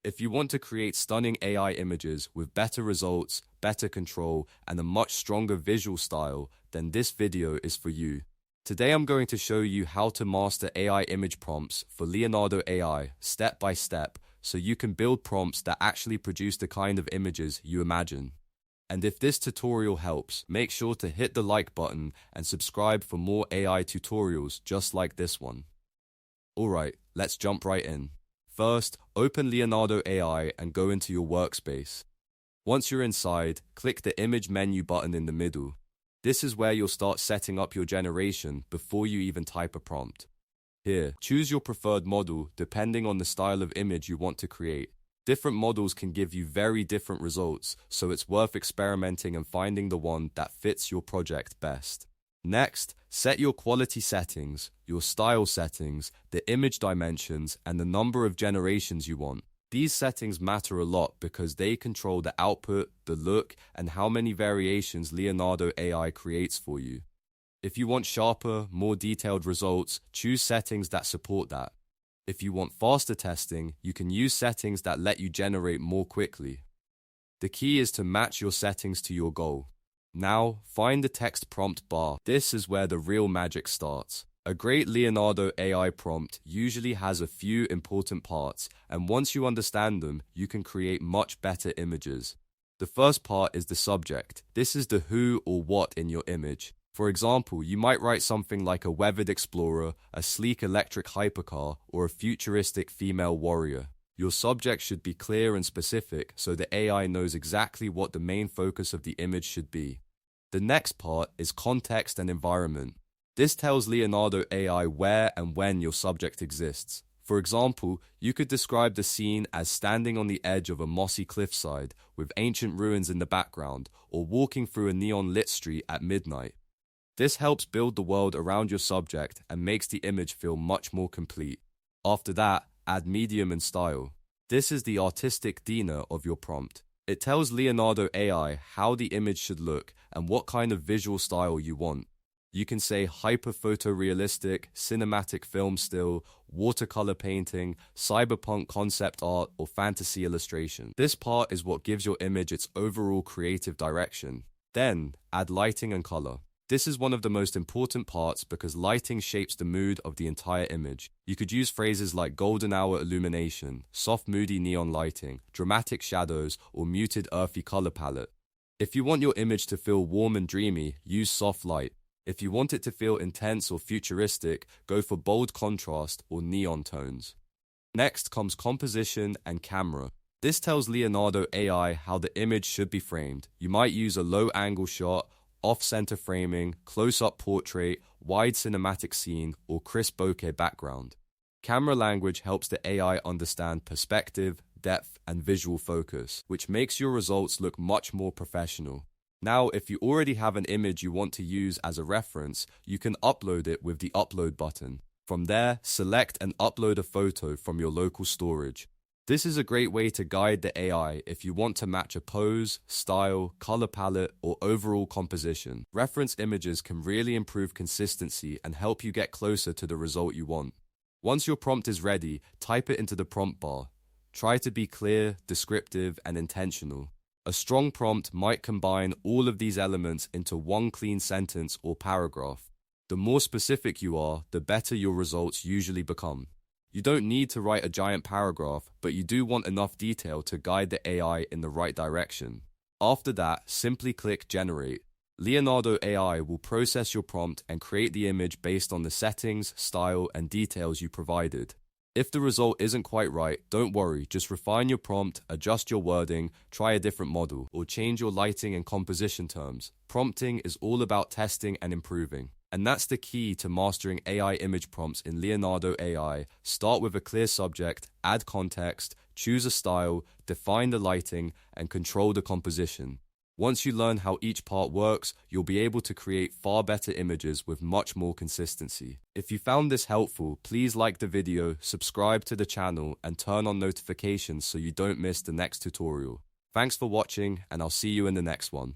If you want to create stunning AI images with better results, better control, and a much stronger visual style, then this video is for you. Today I'm going to show you how to master AI image prompts for Leonardo AI step by step so you can build prompts that actually produce the kind of images you imagine. And if this tutorial helps, make sure to hit the like button and subscribe for more AI tutorials just like this one. Alright, let's jump right in. First, open Leonardo AI and go into your workspace. Once you're inside, click the image menu button in the middle. This is where you'll start setting up your generation before you even type a prompt. Here, choose your preferred model depending on the style of image you want to create. Different models can give you very different results, so it's worth experimenting and finding the one that fits your project best. Next, set your quality settings, your style settings, the image dimensions, and the number of generations you want. These settings matter a lot because they control the output, the look, and how many variations Leonardo AI creates for you. If you want sharper, more detailed results, choose settings that support that. If you want faster testing, you can use settings that let you generate more quickly. The key is to match your settings to your goal. Now, find the text prompt bar. This is where the real magic starts. A great Leonardo AI prompt usually has a few important parts, and once you understand them, you can create much better images. The first part is the subject. This is the who or what in your image. For example, you might write something like a weathered explorer, a sleek electric hypercar, or a futuristic female warrior. Your subject should be clear and specific so the AI knows exactly what the main focus of the image should be. The next part is context and environment. This tells Leonardo AI where and when your subject exists. For example, you could describe the scene as standing on the edge of a mossy cliffside with ancient ruins in the background, or walking through a neon-lit street at midnight. This helps build the world around your subject and makes the image feel much more complete. After that, add medium and style. This is the artistic dinner of your prompt. It tells Leonardo AI how the image should look and what kind of visual style you want. You can say hyper-photorealistic, cinematic film still, watercolor painting, cyberpunk concept art, or fantasy illustration. This part is what gives your image its overall creative direction. Then, add lighting and color. This is one of the most important parts because lighting shapes the mood of the entire image. You could use phrases like golden hour illumination, soft moody neon lighting, dramatic shadows, or muted earthy color palette. If you want your image to feel warm and dreamy, use soft light. If you want it to feel intense or futuristic, go for bold contrast or neon tones. Next comes composition and camera. This tells Leonardo AI how the image should be framed. You might use a low-angle shot, off-center framing, close-up portrait, wide cinematic scene, or crisp bokeh background. Camera language helps the AI understand perspective, depth, and visual focus, which makes your results look much more professional. Now, if you already have an image you want to use as a reference, you can upload it with the Upload button. From there, select and upload a photo from your local storage. This is a great way to guide the AI if you want to match a pose, style, color palette, or overall composition. Reference images can really improve consistency and help you get closer to the result you want. Once your prompt is ready, type it into the prompt bar. Try to be clear, descriptive, and intentional. A strong prompt might combine all of these elements into one clean sentence or paragraph. The more specific you are, the better your results usually become. You don't need to write a giant paragraph, but you do want enough detail to guide the AI in the right direction. After that, simply click Generate. Leonardo AI will process your prompt and create the image based on the settings, style, and details you provided. If the result isn't quite right, don't worry, just refine your prompt, adjust your wording, try a different model, or change your lighting and composition terms. Prompting is all about testing and improving. And that's the key to mastering AI image prompts in Leonardo AI. Start with a clear subject, add context, choose a style, define the lighting, and control the composition. Once you learn how each part works, you'll be able to create far better images with much more consistency. If you found this helpful, please like the video, subscribe to the channel, and turn on notifications so you don't miss the next tutorial. Thanks for watching, and I'll see you in the next one.